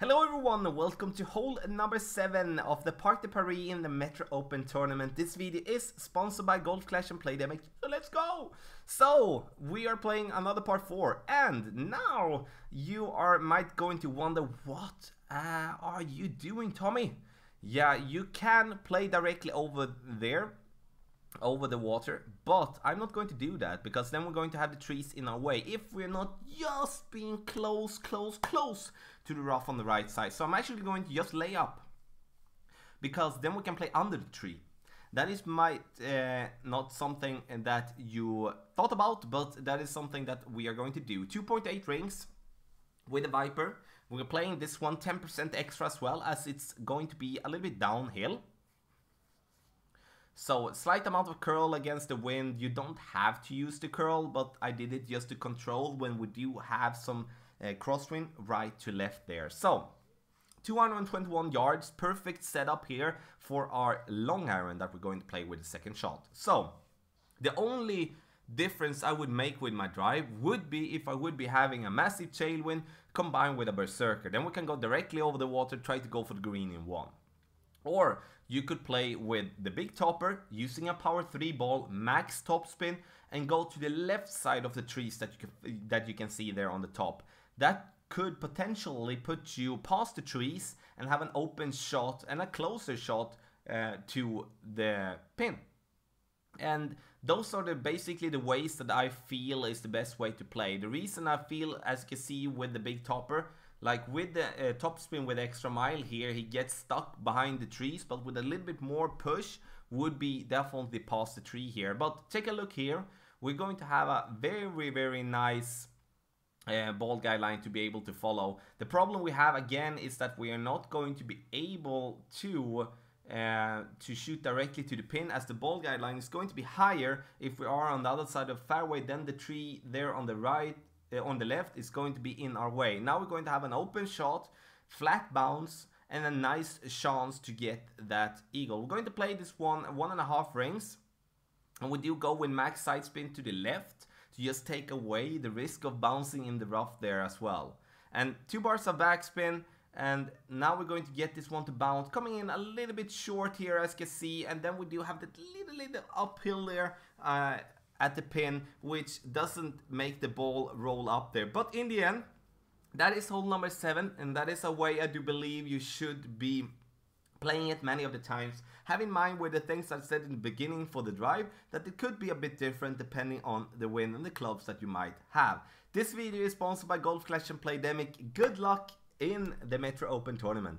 Hello everyone and welcome to hole number 7 of the Parc De Paris in the Metro Open tournament. This video is sponsored by Golf Clash and Playdemic, so let's go! So, we are playing another part 4 and now you might going to wonder, what are you doing, Tommy? Yeah, you can play directly over there, over the water, but I'm not going to do that because then we're going to have the trees in our way if we're not just being close to the rough on the right side. So I'm actually going to just lay up because then we can play under the tree. That is not something that you thought about, but that is something that we are going to do. 2.8 rings with a Viper. We're playing this one 10% extra as well, as it's going to be a little bit downhill. So, slight amount of curl against the wind. You don't have to use the curl, but I did it just to control when we do have some crosswind right to left there. So, 221 yards, perfect setup here for our long iron that we're going to play with the second shot. So, the only difference I would make with my drive would be if I would be having a massive tailwind combined with a berserker. Then we can go directly over the water, try to go for the green in one. Or you could play with the big topper, using a power 3 ball, max topspin, and go to the left side of the trees that you can see there on the top. That could potentially put you past the trees and have an open shot and a closer shot to the pin. And those are basically the ways that I feel is the best way to play. The reason I feel, as you can see with the big topper, like with the topspin with extra mile here, he gets stuck behind the trees, but with a little bit more push would be definitely past the tree here. But take a look here. We're going to have a very nice ball guideline to be able to follow. The problem we have again is that we are not going to be able to shoot directly to the pin, as the ball guideline is going to be higher if we are on the other side of the fairway. Then the tree there on the right, on the left, is going to be in our way. Now we're going to have an open shot, flat bounce, and a nice chance to get that eagle. We're going to play this one 1.5 rings, and we do go with max side spin to the left to just take away the risk of bouncing in the rough there as well. And 2 bars of backspin, and now we're going to get this one to bounce, coming in a little bit short here, as you can see, and then we do have that little uphill there at the pin, which doesn't make the ball roll up there. But in the end, that is hole number 7, and that is a way I do believe you should be playing it many of the times. Have in mind with the things I said in the beginning for the drive, that it could be a bit different depending on the wind and the clubs that you might have. This video is sponsored by Golf Clash and Playdemic. Good luck in the Metro Open tournament.